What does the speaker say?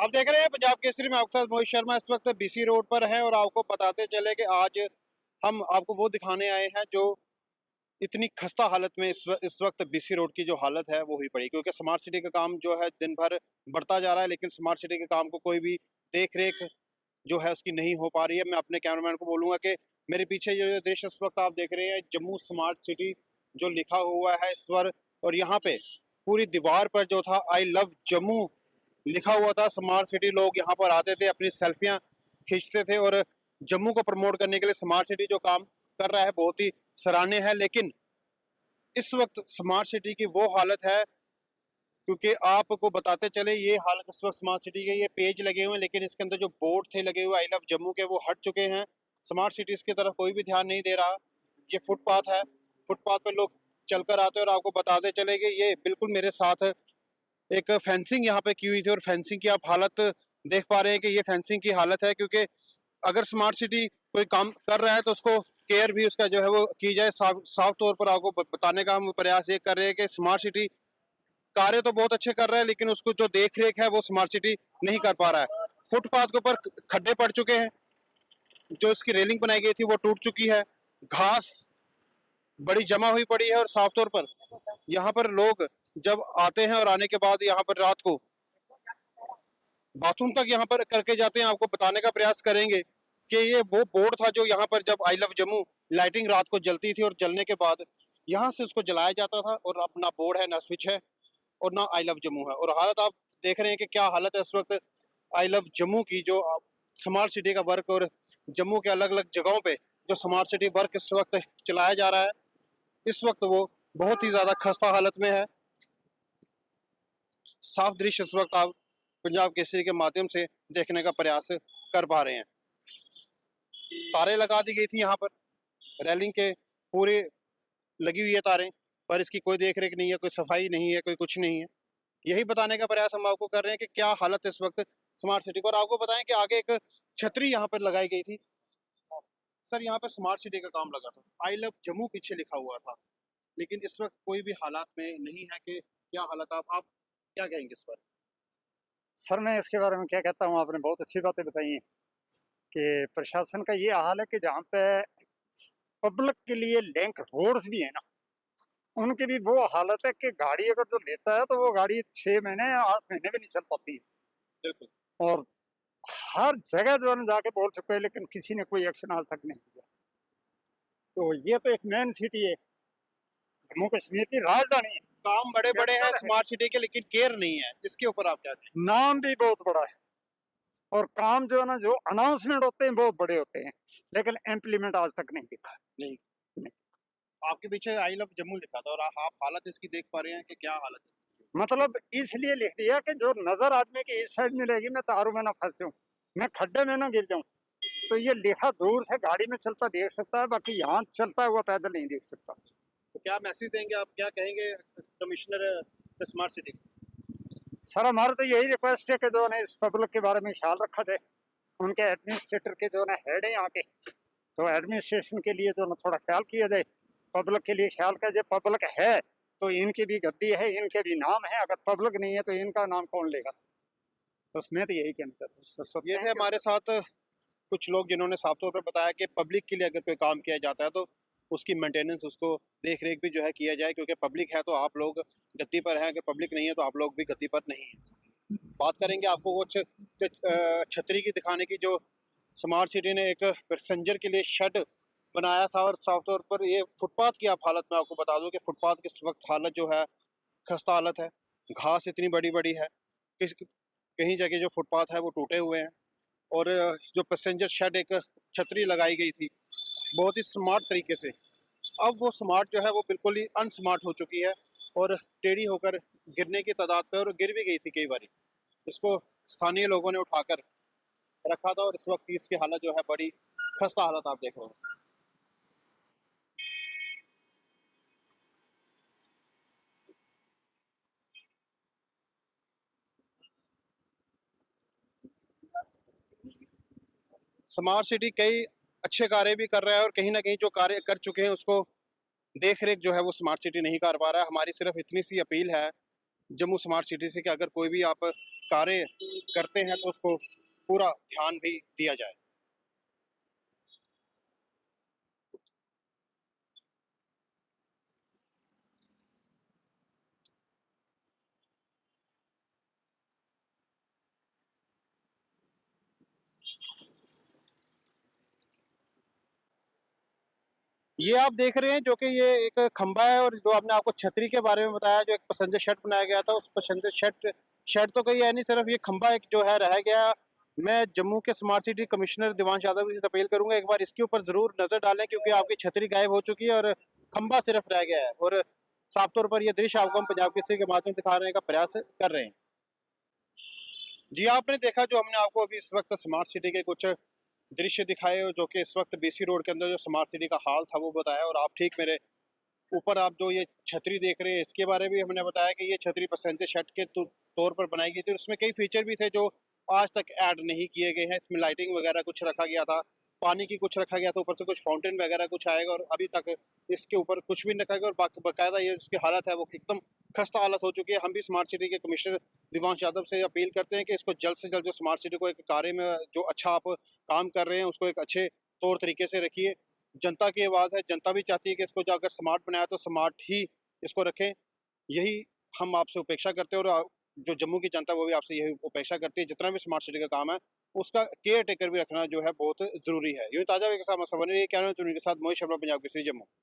आप देख रहे हैं पंजाब केसरी में आपके साथ मोहित शर्मा इस वक्त बीसी रोड पर है और आपको बताते चले कि आज हम आपको वो दिखाने आए हैं जो इतनी खस्ता हालत में इस वक्त बीसी रोड की जो हालत है वो हुई पड़ी, क्योंकि स्मार्ट सिटी का काम जो है दिन भर बढ़ता जा रहा है, लेकिन स्मार्ट सिटी के काम को कोई भी देख रेख जो है उसकी नहीं हो पा रही है। मैं अपने कैमरामैन को बोलूंगा कि मेरे पीछे जो दृश्य इस वक्त आप देख रहे हैं जम्मू स्मार्ट सिटी जो लिखा हुआ है इस पर, और यहाँ पे पूरी दीवार पर जो था आई लव जम्मू लिखा हुआ था। स्मार्ट सिटी लोग यहाँ पर आते थे, अपनी सेल्फियां खींचते थे और जम्मू को प्रमोट करने के लिए स्मार्ट सिटी जो काम कर रहा है बहुत ही सराहनीय है। लेकिन इस वक्त स्मार्ट सिटी की वो हालत है, क्योंकि आपको बताते चले ये हालत इस वक्त स्मार्ट सिटी के, ये पेज लगे हुए हैं लेकिन इसके अंदर जो बोर्ड थे लगे हुए आई लव जम्मू के वो हट चुके हैं। स्मार्ट सिटीज की तरफ कोई भी ध्यान नहीं दे रहा। ये फुटपाथ है, फुटपाथ पर लोग चलकर आते हैं और आपको बताते चले कि ये बिल्कुल मेरे साथ एक फेंसिंग यहाँ पे की हुई थी और फेंसिंग की आप हालत देख पा रहे हैं कि ये फेंसिंग की हालत है, क्योंकि अगर स्मार्ट सिटी कोई काम कर रहा है तो उसको केयर भी उसका जो है वो की जाए। साफ तौर पर आपको बताने का हम प्रयास ये कर रहे हैं कि स्मार्ट सिटी कार्य तो बहुत अच्छे कर रहा है लेकिन उसको जो देख रेख है वो स्मार्ट सिटी नहीं कर पा रहा है। फुटपाथ के ऊपर खड्डे पड़ चुके हैं, जो इसकी रेलिंग बनाई गई थी वो टूट चुकी है, घास बड़ी जमा हुई पड़ी है और साफ तौर पर यहाँ पर लोग जब आते हैं और आने के बाद यहाँ पर रात को बाथरूम तक यहाँ पर करके जाते हैं। आपको बताने का प्रयास करेंगे कि ये वो बोर्ड था जो यहाँ पर जब आई लव जम्मू लाइटिंग रात को जलती थी और जलने के बाद यहाँ से उसको जलाया जाता था, और अब ना बोर्ड है, ना स्विच है और ना आई लव जम्मू है। और हालत आप देख रहे हैं कि क्या हालत है इस वक्त आई लव जम्मू की, जो स्मार्ट सिटी का वर्क और जम्मू के अलग अलग जगहों पे जो स्मार्ट सिटी वर्क इस वक्त चलाया जा रहा है, इस वक्त वो बहुत ही ज्यादा खस्ता हालत में है। साफ दृश्य इस वक्त आप पंजाब केसरी के माध्यम से देखने का प्रयास कर पा रहे हैं। तारे लगा दी गई थी यहाँ पर, रेलिंग के पूरे लगी हुई है तारें, पर इसकी कोई देख रेख नहीं है, कोई सफाई नहीं है, कोई कुछ नहीं है। यही बताने का प्रयास हम आपको कर रहे हैं कि क्या हालत इस वक्त स्मार्ट सिटी को। और आपको बताएं कि आगे एक छतरी यहाँ पर लगाई गई थी। सर यहाँ पर स्मार्ट सिटी का काम लगा था, आई लव जम्मू पीछे लिखा हुआ था, लेकिन इस वक्त कोई भी हालात में नहीं है कि क्या हालत। आप क्या कहेंगे इस पर? सर मैं इसके बारे में क्या कहता हूँ, आपने बहुत अच्छी बातें बताई हैं कि प्रशासन का ये हाल है कि जहाँ पे पब्लिक के लिए लिंक रोड्स भी है ना, उनकी भी वो हालत है कि गाड़ी अगर जो लेता है तो वो गाड़ी 6 महीने 8 महीने भी नहीं चल पाती है। बिल्कुल। और हर जगह जो है ना जाके बोल चुके हैं, लेकिन किसी ने कोई एक्शन आज तक नहीं किया। तो ये तो एक मेन सिटी है, जम्मू कश्मीर की राजधानी है, काम बड़े बड़े हैं स्मार्ट सिटी के लेकिन केयर नहीं है, इसके ऊपर आप क्या कहें? नाम भी बहुत बड़ा है और काम जो है ना, जो अनाउंसमेंट होते हैं बहुत बड़े होते हैं, लेकिन इम्प्लीमेंट आज तक नहीं दिखा। नहीं। आपके पीछे आई लव जम्मू लिखा था और आप हालत इसकी देख पा रहे हैं कि क्या हालत है। मतलब इसलिए लिख दिया कि जो नजर आदमी की इस साइड मिलेगी, मैं तारों में ना फंस जाऊं, मैं खड्डे में ना गिर जाऊं, तो ये लिखा दूर से गाड़ी में चलता देख सकता है, बाकी यहाँ चलता हुआ पैदल नहीं देख सकता। तो क्या मैसेज देंगे आप, क्या कहेंगे कमिश्नर स्मार्ट सिटी? सर हमारा तो यही रिक्वेस्ट है कि जो है इस पब्लिक के बारे में ख्याल रखा जाए। उनके एडमिनिस्ट्रेटर के जो है हेड है यहाँ के, तो एडमिनिस्ट्रेशन के लिए जो ना थोड़ा ख्याल किया जाए, पब्लिक के लिए ख्याल किया जाए। पब्लिक है तो इनकी भी गद्दी है, इनके भी नाम है, अगर पब्लिक नहीं है तो इनका नाम कौन लेगा। तो उसमें तो यही कहना चाहता हूँ। ये थे हमारे साथ कुछ लोग जिन्होंने साफ तौर पर बताया कि पब्लिक के लिए अगर कोई काम किया जाता है तो उसकी मेंटेनेंस, उसको देख रेख भी जो है किया जाए, क्योंकि पब्लिक है तो आप लोग गद्दी पर हैं, अगर पब्लिक नहीं है तो आप लोग भी गद्दी पर नहीं हैं। बात करेंगे आपको कुछ छतरी की दिखाने की, जो स्मार्ट सिटी ने एक पैसेंजर के लिए शेड बनाया था। और साफ तौर पर ये फुटपाथ की आप हालत में आपको बता दूं कि फुटपाथ की इस वक्त हालत जो है खस्ता हालत है। घास इतनी बड़ी बड़ी है, कहीं जगह जो फुटपाथ है वो टूटे हुए हैं। और जो पैसेंजर शेड एक छतरी लगाई गई थी बहुत ही स्मार्ट तरीके से, अब वो स्मार्ट जो है वो बिल्कुल ही अनस्मार्ट हो चुकी है और टेढ़ी होकर गिरने की तादाद पे, और गिर भी गई थी कई बार। इसको स्थानीय लोगों ने उठाकर रखा था और इस वक्त इसकी हालत जो है बड़ी खस्ता हालत आप देख रहे हो। स्मार्ट सिटी कई अच्छे कार्य भी कर रहा है और कहीं ना कहीं जो कार्य कर चुके हैं उसको देख रेख जो है वो स्मार्ट सिटी नहीं कर पा रहा है। हमारी सिर्फ इतनी सी अपील है जम्मू स्मार्ट सिटी से कि अगर कोई भी आप कार्य करते हैं तो उसको पूरा ध्यान भी दिया जाए। ये आप देख रहे हैं जो कि ये एक खंभा है, और जो आपने आपको छतरी के बारे में बताया, जो एक पैसेंजर शेड बनाया गया था, उस पैसेंजर शेड शेड तो कहीं है नहीं, सिर्फ ये खंभा एक जो है रह गया। मैं जम्मू के smart city commissioner Divansh Yadav से अपील करूंगा, एक बार इसके ऊपर जरूर नजर डालें, क्योंकि आपकी छतरी गायब हो चुकी है और खंभा सिर्फ रह गया है। और साफ तौर पर ये दृश्य आपको हम पंजाब केसरी के माध्यम से दिखाने का प्रयास कर रहे हैं। जी, आपने देखा जो हमने आपको अभी इस वक्त स्मार्ट सिटी के कुछ दृश्य दिखाए, और जो कि इस वक्त बीसी रोड के अंदर जो स्मार्ट सिटी का हाल था वो बताया। और आप ठीक मेरे ऊपर आप जो ये छतरी देख रहे हैं, इसके बारे में भी हमने बताया कि ये छतरी पैसेंजर शेड के तौर पर बनाई गई थी। उसमें कई फीचर भी थे जो आज तक ऐड नहीं किए गए हैं। इसमें लाइटिंग वगैरह कुछ रखा गया था, पानी की कुछ रखा गया था, ऊपर से कुछ फाउंटेन वगैरह कुछ आएगा, और अभी तक इसके ऊपर कुछ भी नहीं रखा गया। और बाकायदा ये इसकी हालत है वो एकदम खस्ता हालत हो चुकी है। हम भी स्मार्ट सिटी के कमिश्नर दिवांश यादव से अपील करते हैं कि इसको जल्द से जल्द जो स्मार्ट सिटी को एक कार्य में जो अच्छा आप काम कर रहे हैं उसको एक अच्छे तौर तरीके से रखिए। जनता की आवाज़ है, जनता भी चाहती है कि इसको जो अगर स्मार्ट बनाया तो स्मार्ट ही इसको रखें। यही हम आपसे अपेक्षा करते हैं, और जो जम्मू की जनता है वो भी आपसे यही अपेक्षा करती है। जितना भी स्मार्ट सिटी का काम है उसका केयर टेकर भी रखना जो है बहुत ज़रूरी है। यूँ ताज़ा के साथ मैं समझ, ये कह रहे हैं के साथ मोहित शर्मा, पंजाब केसरी, जम्मू।